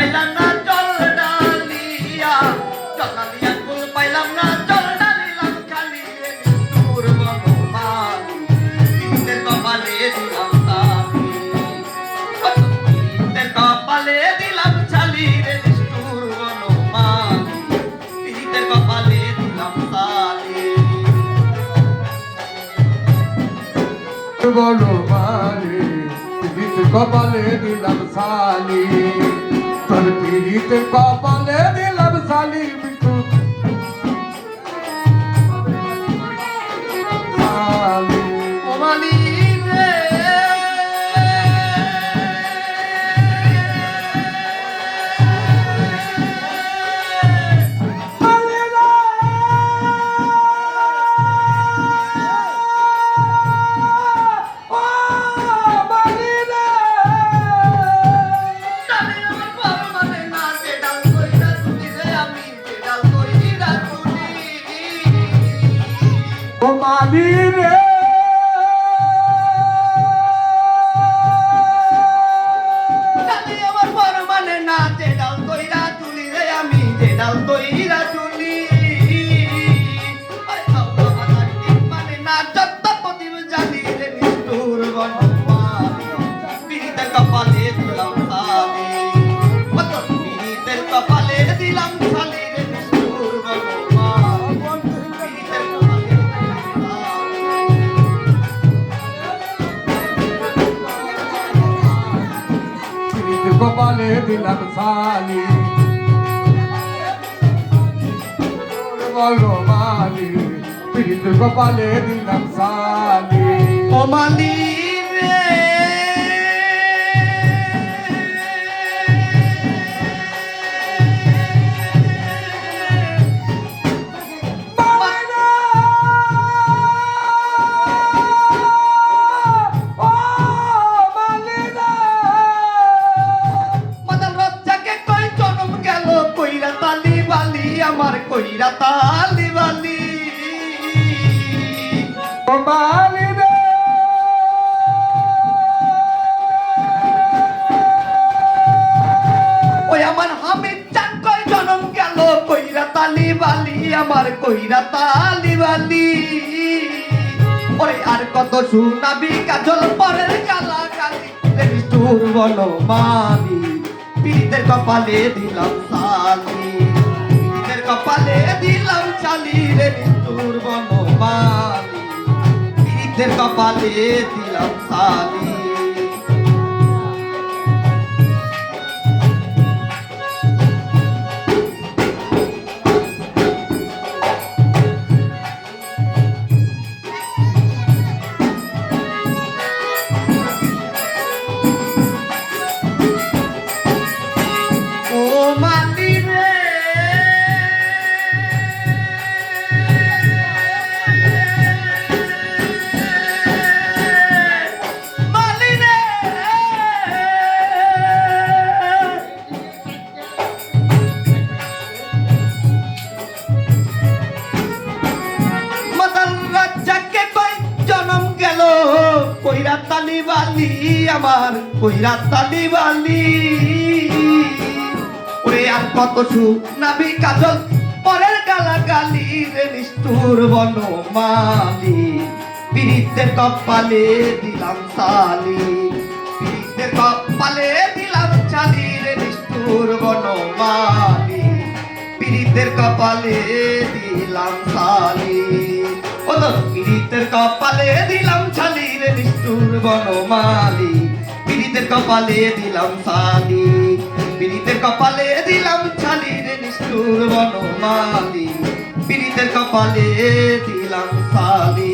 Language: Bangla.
পাইলাম না জল ডালিয়া জল ডালিয়া কুল পাইলাম না জল ডালিলাম খালি রে নিষ্ঠুর বনমালী পীড়িতের কপালে দিলাম তালি পীড়িতের কপালে দিলাম ছালি রে নিষ্ঠুর বনমালী পীড়িতের কপালে দিলাম তালি বনমালী পীড়িতের কপালে দিলাম সালি তোর পীড়িতের কপালে দিলাম সালি বিটু সালি বনমালী রে মালি রে কালি আমার বড় মানে না যে ডাল কইরা তুলি রে আমি যে ডাল কইরা তুলি আরে আল্লাহ আমার মানে না যত প্রতিম জানি রে নিষ্ঠুর বনমালী পীড়িতের কপালে দিলাম তালি কত পীড়িতের কপালে দিলাম তালি রে নিষ্ঠুর বনমালী পীড়িতের কপালে পীড়িতের কপালে দিলাম সালি বনমালী পীড়িতের কপালে দিলাম সালি বনমালী রে মাদাল রাজ্জাকে কই জনম গেল কইরা তালি বালি আমার কইরা তালি বালি বনমালী রে ওই আমার হামিদ চান কই জনম গেল কইরা তালি বালি আমার কইরা তালি বালি ওরে আর কত শুনাবি কাজল পরের গালা গালি রে নিষ্ঠুর বনমালী পীড়িতের কপালে দিলাম সালি পীড়িতের কপালে দিলাম চালি রে নিষ্ঠুর বনমালী পীড়িতের কপালে দিলাম সালি ও মালি রে মালি রে মাদাল রাজ্জাকে কই জনম গেল কইরা তালি বালি আমার কইরা তালি বালি ওরে আর কত শুনাবি কাজল পরের গালা গালি রে নিষ্ঠুর বনমালী পীড়িতের কপালে দিলাম সালি পীড়িতের কপালে দিলাম চালি রে নিষ্ঠুর বনমালী পীড়িতের কপালে দিলাম সালি ও তো পীড়িতের কপালে দিলাম ছালি রে নিষ্ঠুর বনমালী পীড়িতের কপালে দিলাম সালি পীড়িতের কপালে দিলাম ছালি রে নিষ্ঠুর বনমালী পীড়িতের কপালে দিলাম সালি